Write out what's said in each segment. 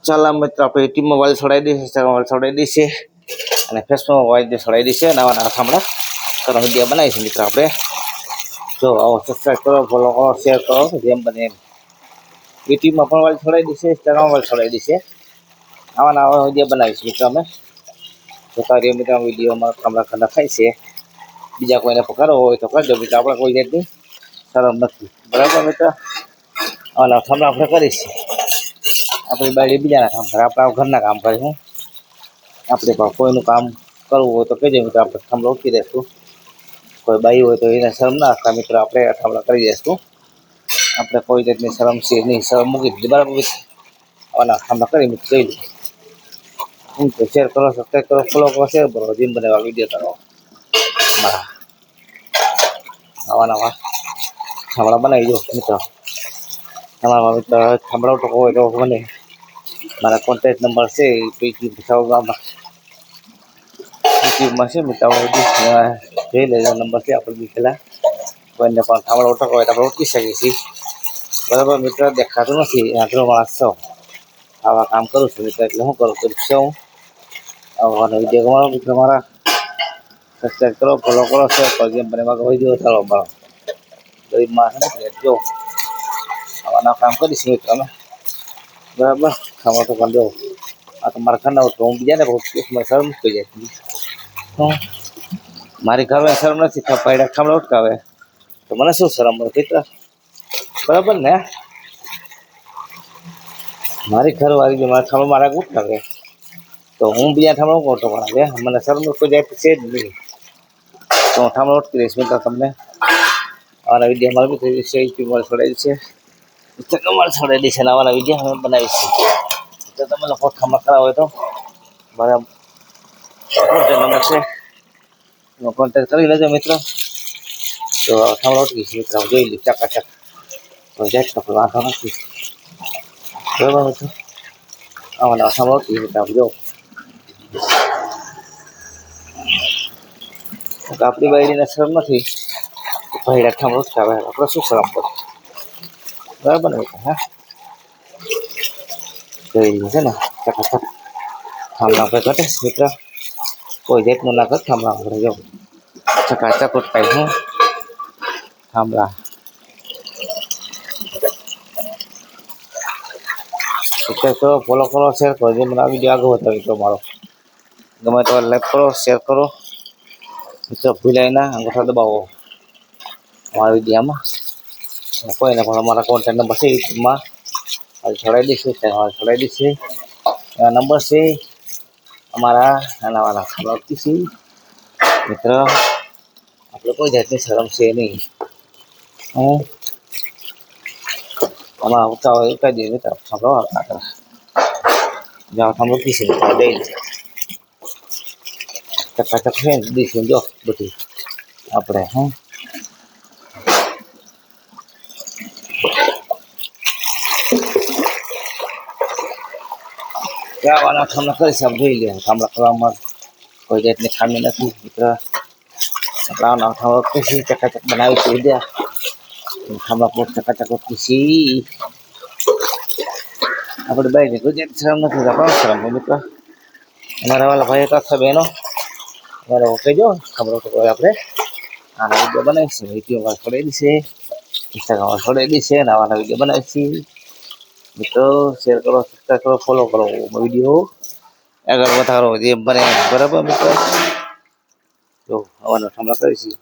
ચાલ મિત્ર આપણે યુટ્યુબમાં વાલ છોડાવી દઈશું, ઇન્સ્ટાગ્રામ વાલ છોડાવી દઈશે અને ફેસબુકમાં વાલ છોડાવી દઈશે. નવા નવા થાંભળા કરો વિડીયો બનાવીશું મિત્ર આપણે. જો આવો સબસ્ક્રાઈબ કરો, ફોલો કરો, શેર કરો, જેમ બને એમ. યુટ્યુબમાં પણ વાલ છોડાવી દઈશે, ઇન્સ્ટાગ્રામ વાલ છોડાવી દઈશે. આવા નવા વિડીયો બનાવીશું મિત્ર અમે. જોતા રહીએ મિત્ર વિડીયોમાં થાંભળા ખાના થાય છે. બીજા કોઈને પકડવો હોય તો કરજો મિત્ર, આપણે કોઈ જાતની શરમ નથી, બરાબર મિત્ર. આવા થાંભળા આપણે કરીશું. આપણી બાળી બીજાના કામ કરે, આપણે ઘરના કામ કરીશું. આપણે કોઈનું કામ કરવું હોય તો કહેજો મિત્ર, આપણે થાંભલા ઉઠી દઈશું. કોઈ બાઈ હોય તો એને શરમ ના રાખતા મિત્ર, આપણે થાંભલા કરી દઈશું. આપણે કોઈ જાતની શરમ છે નહીં, શરમ મૂકી દીધી, બરાબર. આવાના થાંભલા કરી મિત્ર જોઈ લો. શેર કરો, સબસ્ક્રાઈબ કરો, ફોલો કરો, શેર કરો, જેમ બને એવા વિડીયો કરો. આવા નવા થાંભલા બનાવી દો મિત્ર. તમારા મિત્ર થાંભલા ઉઠો હોય તો મને મારા કોન્ટેક્ટ નંબર છે યુટ્યુબમાં છે મિત્ર, જોઈ લેજો નંબર છે આપણે બી. પહેલાં કોઈને પણ થાંભલા ઉઠો હોય તો આપણે ઉઠી શકીએ છીએ, બરાબર મિત્ર. દેખાતું નથી, આટલો માણસ છો, આવા કામ કરું છું મિત્ર, એટલે હું કરું છું. આવવાનો વિડીયો ગમાડો મિત્ર મારા. સબસ્ક્રાઈબ કરો, ફોલો કરો, શેર કરો, જેમ બને એમાં વિડીયો ચાલો મારો. ગરીબ માણસ નથી જો આવાના કામ કરીશું મિત્ર અમે, બરાબર. ખાવા તો દો આ તો મારા ઘરના તો હું બીજાને બહુ શરમ થઈ જાય. મારી ઘરમાં શરમ નથી, પાયડા ખામડા ઉઠકાવે તો મને શું શરમ હોય મિત્ર, બરાબર ને. મારી ઘરવાળી જો મારા થાંભલા મારા ઉઠકાવે તો હું બીજા થાંભલા ઉઠો પણ મને શરમ કોઈ જાય છે જ નહીં. તો હું થાંભલા ઉઠકી દઈશ મિત્ર તમને. આવાના વિડીયો મારે બી થઈ જશે, યુટ્યુબ મારે છોડાવી છે, ઇન્સ્ટાગ્રામ મારે છોડાવી દઈશે. આવાના વિડીયો અમે બનાવીશું. તો તમે લોકો થાંભલા કરાવો હોય તો મારા કોન્ટેક્ટ નંબર છે, કોન્ટેક્ટ કરી લેજો મિત્ર. તો થાંભલા ઉઠકી છે મિત્ર, જોઈ લે ચકાચક તો જાય તો વાંધો નથી, બરાબર મિત્ર. આવાના થાંભલા ઉઠકી મિત્ર જો આપણી બાયડીને શરમ નથી, ભાઈડા થાંભલા ઉઠકાવે આપણે શું શરમ પડે, બરાબર ને મિત્ર. હા જોઈ છે ને ચકાચક થાંભલા આપણે ઘટે મિત્ર, કોઈ જાતનું ના ઘટ થાંભલા આપણે જો ચકાચક ઉઠકાય હું થાંભલા. સબસ્ક્રાઈબ કરો, ફોલો કરો, શેર કરો, જે મને આ વિડીયો આગળ વધાવી તો મારો ગમે તો લાઈક કરો, શેર કરો મિત્ર. ભૂલાય ના અંગૂઠા દબાવો અમારા વિડીયામાં. કોઈને પણ અમારા કોન્ટેક્ટ નંબર છે યુટ્યુબમાં છોડાવી દઈશું, છોડાવી દઈશે. નંબર છે અમારા નાના થાંભલા ઉઠકીશું મિત્ર. આપણે કોઈ જાતની શરમ છે નહીં. આમાં આવતા હોય ઉઠાવી દઈએ મિત્ર, થાંભલો આગળ જ્યાં થાંભલો ઉઠકીશું દઈ ચકાચક છે દઈશું જો બધી આપણે. આવાના થાંભલા કરીશ આપ જોઈ લે. થાંભલા કરવામાં કોઈ જાતની ખામી નથી મિત્ર. આપણે આવાના થાંભલા ઉઠકીશું, ચકાચક બનાવીશું વિદ્યા. થાંભલા પોત ચકાચક ઉઠકીશી. આપણે બાઈને કોઈ જાતની શરમ નથી, આપણે શરમ મિત્ર. અમારા વાલા ભાઈ તો આખા બહેનો અમારે કહેજો થાંભલો ઉઠો આપણે આના વિડીયો બનાવીશું. યુટ્યુબમાં છોડાવી દઈશે, ઇન્સ્ટાગ્રામમાં છોડાવી દઈશે, આવાના વિડીયો બનાવીશું મિત્રો. શેર કરો, સબસ્ક્રાઈબ કરો, ફોલો કરો, વિડીયો આગળ વધારો જેમ બને, બરાબર મિત્ર. જો આવાનો થાંભલા કરીશું,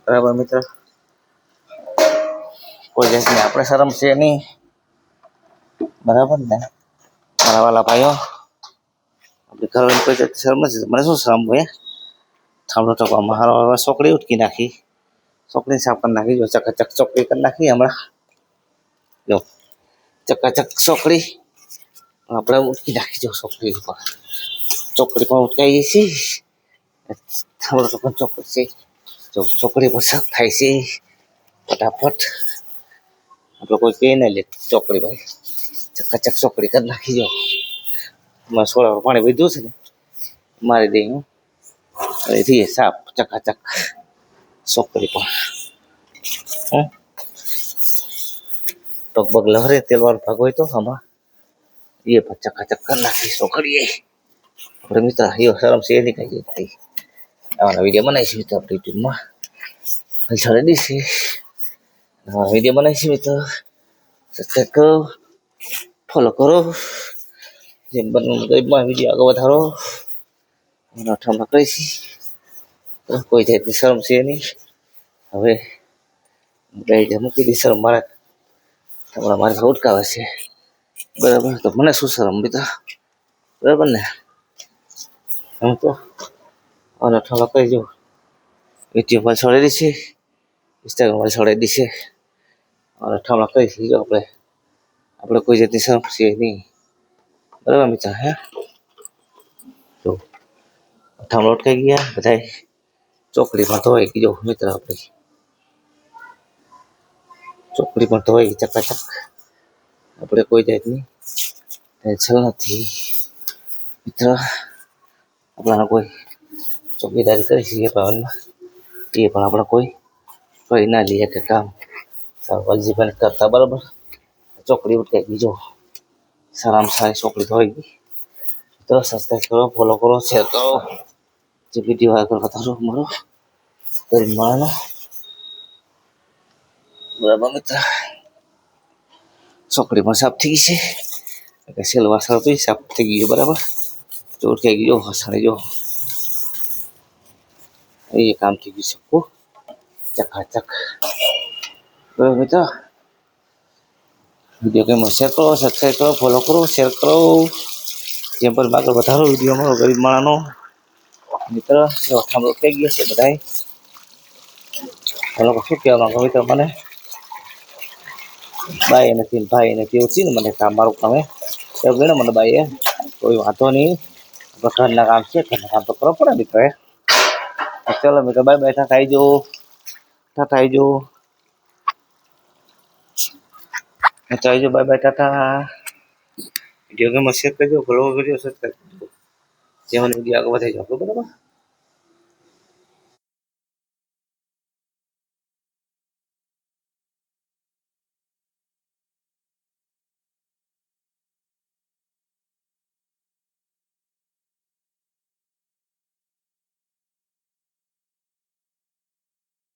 બરાબર મિત્ર. કોઈ જાતની આપણે શરમ છે નહીં, બરાબર ને મારા વાલા ભાઈઓ. આપણે ઘરવાળી કોઈ જાતની શરમ નથી, મને શું શરમ હોય થાંભલો ટકવામાં. હારો ચોકડી ઉઠકી નાખી, ચોકડી સાફ કરી નાખી, જો ચકાચક ચોકડી કરી નાખી હમણાં જો ચકાચક ચોકડી આપણે ઉઠકી નાખી. જો ચોકડી ઉપર ચોકડી પણ ઉઠકાઈ ગઈ છે, થાંભલો તો પણ ચોકડી છે. જો ચોકડી પર સાફ થાય છે ફટાફટ. આપણે કોઈ કહે નહીં લે ચોકડી ભાઈ, ચકાચક ચોકડી કરી નાખી. જો એમાં સોળા પાણી વધ્યું છે ને મારી દઈ હું થઈ સાફ ચકાચક ચોકડી પણ. પગ લહરે તેલવાળો ભાગ હોય તો આમાં ये बच्चा खचक करना थी सो करिए આપણે મિત્ર યો શરમ છે નહીં કઈ થઈ આવાના વિડીયો બનાવીશું મિત્ર આપણે યુટ્યુબમાં છોડી દઈશું આવા વિડીયો બનાવીશું મિત્ર સબસ્ક્રાઈબ કરો ફોલો કરો જેમ બને ગરીબમાં વિડીયો આગળ વધારો અને અઠામણા કરીશી કોઈ જાતની શરમ છે નહીં હવે મૂકી દી શરમ મારા તમારા મારે ઉટકાવે છે બરાબર તો મને શું શરમ મિત્ર બરાબર ને હું તો અને અઠામણા કરી જો યુટ્યુબ પર છોડી દઈશે ઇન્સ્ટાગ્રામ પર છોડી દઈશે અને અઠામણા કરી જો આપણે કોઈ જાતની શરમ છે નહીં બરાબર મિત્ર હે જો અઠામણા અટકાઈ ગયા બધા ચોકડીમાં ધોવાઈ ગઈ જો મિત્ર આપણી ચોકડી પણ ધોવાઈ ચકાચક આપણે કોઈ જાતની ટેન્શન નથી મિત્ર આપણાને કોઈ ચોકીદારી કરી શકીએ પાવનમાં એ પણ આપણે કોઈ કરી ના લઈએ કે કામ વાલજીભાઈ કરતા બરાબર ચોકડી ઉઠાઈ ગઈ જો સારામાં સારી ચોકડી ધોઈ ગઈ તો સબસ્ક્રાઈબ કરો ફોલો કરો શેર કરો જે વિડીયો આગળ વધારો મારો ગરીબ માણસનો બરાબર મિત્ર ચોકડી પણ સાફ થઈ ગઈ છે સેલવા સાફ થઈ ગયું બરાબર ચોર થઈ ગયો હસાણી જો એ કામ થઈ ગયું શકું ચકાચક બરાબર મિત્ર વિડીયો ગેમ શેર કરો સબસ્ક્રાઈબ કરો ફોલો કરો શેર કરો જેમ પર આગળ વધારો વિડીયો મારો ગરીબ માણસનો મિત્ર અઠામણું થઈ ગયા છે બધાય એ લોકો શું કહેવા માંગો મિત્ર મને બાઈ નથી ભાઈ નથી એવું છે ને મને કામ મારું કામે એવું ગણે મને બાઈએ કોઈ વાંધો નહીં ઘરના કામ છે ઘરના કામ તો કરવો પડે મિત્ર ચલો મિત્ર બાય બાય ટાટા આવજો આવજો bye bye Tata video game share કરજો ફોલો કરજો સબસ્ક્રાઈબ કરજો જે મને વિડીયો આગળ વધારી જાવ બરાબર